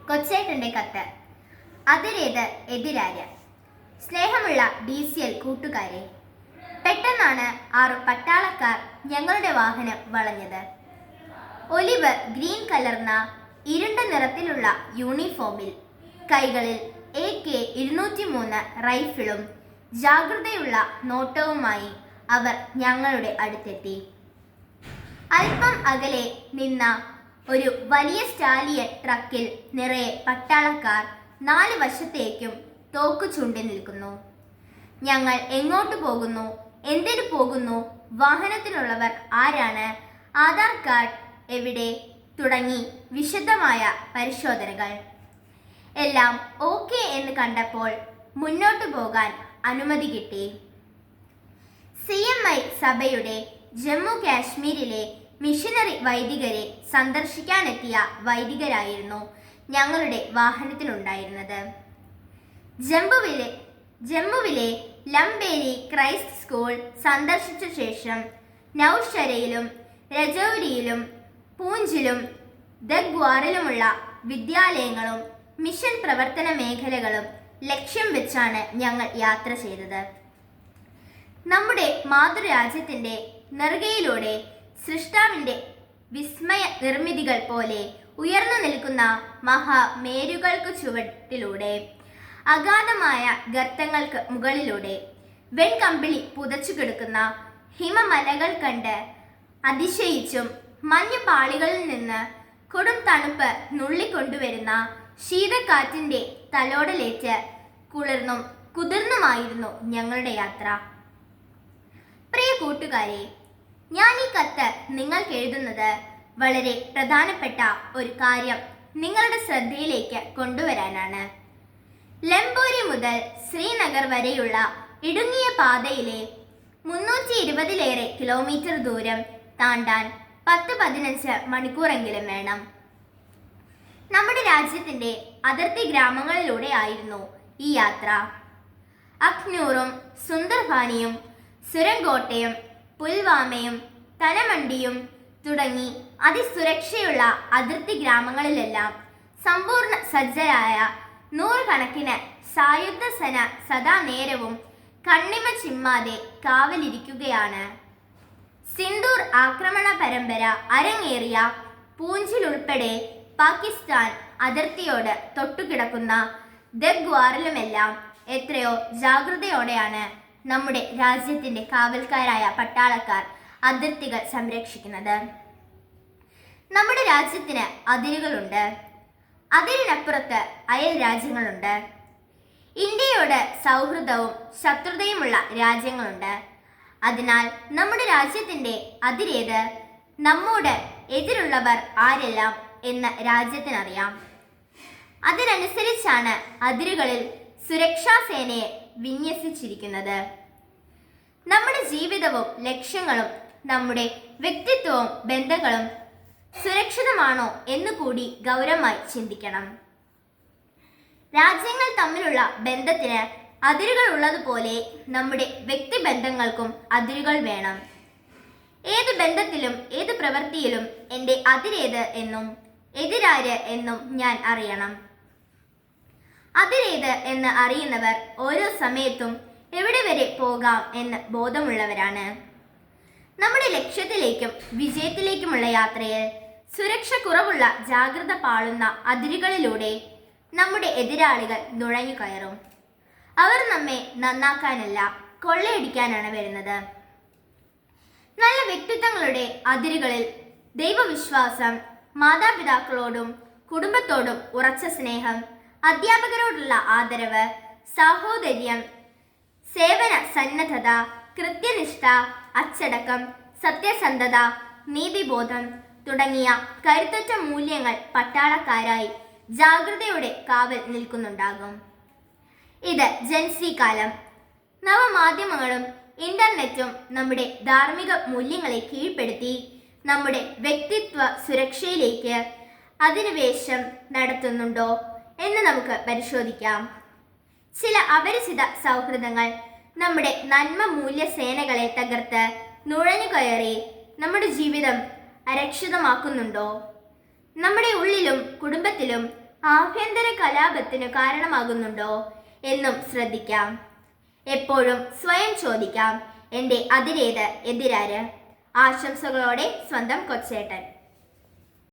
കൊച്ചേട്ടന്റെ കത്ത്. അതിരേത് എതിരാര്. സ്നേഹമുള്ള DCL കൂട്ടുകാരെ, പെട്ടെന്നാണ് 6 പട്ടാളക്കാർ ഞങ്ങളുടെ വാഹനം വളഞ്ഞത്. ഒലിവ് ഗ്രീൻ കലർന്ന ഇരുണ്ട നിറത്തിലുള്ള യൂണിഫോമിൽ, കൈകളിൽ AK-203 റൈഫിളും ജാഗ്രതയുള്ള നോട്ടവുമായി അവർ ഞങ്ങളുടെ അടുത്തെത്തി. അല്പം അകലെ നിന്ന ഒരു വലിയ സ്റ്റാലിയൻ ട്രക്കിൽ നിറയെ പട്ടാളക്കാർ 4 വശത്തേക്കും തോക്കു ചൂണ്ടി നിൽക്കുന്നു. ഞങ്ങൾ എങ്ങോട്ട് പോകുന്നു, എന്തിനു പോകുന്നു, വാഹനത്തിലുള്ളവർ ആരാണ്, ആധാർ കാർഡ് എവിടെ തുടങ്ങി വിശദമായ പരിശോധനകൾ. എല്ലാം ഓക്കെ എന്ന് കണ്ടപ്പോൾ മുന്നോട്ടു പോകാൻ അനുമതി കിട്ടി. CMI സഭയുടെ ജമ്മു കാശ്മീരിലെ മിഷനറി വൈദികരെ സന്ദർശിക്കാനെത്തിയ വൈദികരായിരുന്നു ഞങ്ങളുടെ വാഹനത്തിലുണ്ടായിരുന്നത്. ജമ്മുവിലെ ലംബേരി ക്രൈസ്റ്റ് സ്കൂൾ സന്ദർശിച്ച ശേഷം നൌഷരയിലും രജൌരിയിലും പൂഞ്ചിലും ദഗ്വാറിലുമുള്ള വിദ്യാലയങ്ങളും മിഷൻ പ്രവർത്തന മേഖലകളും ലക്ഷ്യം വെച്ചാണ് ഞങ്ങൾ യാത്ര ചെയ്തത്. നമ്മുടെ മാതൃരാജ്യത്തിന്റെ നെറുകയിലൂടെ സൃഷ്ടാവിന്റെ വിസ്മയ നിർമ്മിതികൾ പോലെ ഉയർന്നു നിൽക്കുന്ന മഹാമേരുകൾക്ക് ചുവട്ടിലൂടെ, അഗാധമായ ഗർത്തങ്ങൾക്ക് മുകളിലൂടെ, വെൺകമ്പിളി പുതച്ചു കിടക്കുന്ന ഹിമമലകൾ കണ്ട് അതിശയിച്ചും മഞ്ഞുപാളികളിൽ നിന്ന് കൊടും തണുപ്പ് നുള്ളിക്കൊണ്ടുവരുന്ന ശീതക്കാറ്റിന്റെ തലോടലേറ്റ് കുളിർന്നും കുതിർന്നുമായിരുന്നു ഞങ്ങളുടെ യാത്ര. പ്രിയ കൂട്ടുകാരെ, ഞാൻ ഈ കത്ത് നിങ്ങൾക്ക് എഴുതുന്നത് വളരെ പ്രധാനപ്പെട്ട ഒരു കാര്യം നിങ്ങളുടെ ശ്രദ്ധയിലേക്ക് കൊണ്ടുവരാനാണ്. ലംബോരി മുതൽ ശ്രീനഗർ വരെയുള്ള ഇടുങ്ങിയ പാതയിലെ 320-ലേറെ കിലോമീറ്റർ ദൂരം താണ്ടാൻ 10-15 മണിക്കൂറെങ്കിലും വേണം. നമ്മുടെ രാജ്യത്തിന്റെ അതിർത്തി ഗ്രാമങ്ങളിലൂടെ ആയിരുന്നു ഈ യാത്ര. അഖ്നൂറും സുന്ദർബാനിയും സുരങ്കോട്ടയും പുൽവാമയും തലമണ്ടിയും തുടങ്ങി അതിസുരക്ഷയുള്ള അതിർത്തി ഗ്രാമങ്ങളിലെല്ലാം സമ്പൂർണ്ണ സജ്ജരായ നൂറുകണക്കിന് സായുധ സേന സദാ നേരവും കണ്ണിമ ചിമ്മാതെ കാവലിരിക്കുകയാണ്. സിന്ദൂർ ആക്രമണ പരമ്പര അരങ്ങേറിയ പൂഞ്ചിലുൾപ്പെടെ പാകിസ്ഥാൻ അതിർത്തിയോട് തൊട്ടുകിടക്കുന്ന ദഗ്വാറിലുമെല്ലാം എത്രയോ ജാഗ്രതയോടെയാണ് നമ്മുടെ രാജ്യത്തിന്റെ കാവൽക്കാരായ പട്ടാളക്കാർ അതിർത്തികൾ സംരക്ഷിക്കുന്നത്. നമ്മുടെ രാജ്യത്തിന് അതിരുകളുണ്ട്. അതിരിനപ്പുറത്ത് അയൽ രാജ്യങ്ങളുണ്ട്. ഇന്ത്യയോട് സൗഹൃദവും ശത്രുതയുമുള്ള രാജ്യങ്ങളുണ്ട്. അതിനാൽ നമ്മുടെ രാജ്യത്തിന്റെ അതിരേത്, നമ്മോട് എതിരുള്ളവർ ആരെല്ലാം എന്ന് രാജ്യത്തിനറിയാം. അതിനനുസരിച്ചാണ് അതിരുകളിൽ സുരക്ഷാ സേനയെ വിന്യസിച്ചിരിക്കുന്നത്. നമ്മുടെ ജീവിതവും ലക്ഷ്യങ്ങളും നമ്മുടെ വ്യക്തിത്വവും ബന്ധങ്ങളും സുരക്ഷിതമാണോ എന്ന് കൂടി ഗൗരവമായി ചിന്തിക്കണം. രാജ്യങ്ങൾ തമ്മിലുള്ള ബന്ധത്തിന് അതിരുകൾ ഉള്ളതുപോലെ നമ്മുടെ വ്യക്തിബന്ധങ്ങൾക്കും അതിരുകൾ വേണം. ഏത് ബന്ധത്തിലും ഏത് പ്രവൃത്തിയിലും എൻ്റെ അതിരേത് എന്നും എതിരാര് എന്നും ഞാൻ അറിയണം. അതിരേത് എന്ന് അറിയുന്നവർ ഓരോ സമയത്തും എവിടെ വരെ പോകാം എന്ന് ബോധമുള്ളവരാണ്. നമ്മുടെ ലക്ഷ്യത്തിലേക്കും വിജയത്തിലേക്കുമുള്ള യാത്രയിൽ സുരക്ഷ കുറവുള്ള ജാഗ്രത പാളുന്ന അതിരുകളിലൂടെ നമ്മുടെ എതിരാളികൾ നുഴഞ്ഞു കയറും. അവർ നമ്മെ നന്നാക്കാനല്ല, കൊള്ളയടിക്കാനാണ് വരുന്നത്. നല്ല വ്യക്തിത്വങ്ങളുടെ അതിരുകളിൽ ദൈവവിശ്വാസം, മാതാപിതാക്കളോടും കുടുംബത്തോടും ഉറച്ച സ്നേഹം, അധ്യാപകരോടുള്ള ആദരവ്, സാഹോദര്യം, സേവന സന്നദ്ധത, കൃത്യനിഷ്ഠ, അച്ചടക്കം, സത്യസന്ധത, നീതിബോധം തുടങ്ങിയ കരുത്തുറ്റ മൂല്യങ്ങൾ പട്ടാളക്കാരായി ജാഗ്രതയോടെ കാവൽ നിൽക്കുന്നുണ്ടാകും. ഇത് ജൻസി കാലം. നവമാധ്യമങ്ങളും ഇന്റർനെറ്റും നമ്മുടെ ധാർമ്മിക മൂല്യങ്ങളെ കീഴ്പ്പെടുത്തി നമ്മുടെ വ്യക്തിത്വ സുരക്ഷയിലേക്ക് അധിനിവേശം നടത്തുന്നുണ്ടോ എന്ന് നമുക്ക് പരിശോധിക്കാം. ചില അപരിചിത സൗഹൃദങ്ങൾ നമ്മുടെ നന്മ മൂല്യ സേനകളെ തകർത്ത് നുഴഞ്ഞു കയറി നമ്മുടെ ജീവിതം അരക്ഷിതമാക്കുന്നുണ്ടോ? നമ്മുടെ ഉള്ളിലും കുടുംബത്തിലും ആഭ്യന്തര കലാപത്തിനു കാരണമാകുന്നുണ്ടോ എന്നും ശ്രദ്ധിക്കാം. എപ്പോഴും സ്വയം ചോദിക്കാം, എൻ്റെ അതിരേത്, എതിരാര്? ആശംസകളോടെ സ്വന്തം കൊച്ചേട്ടൻ.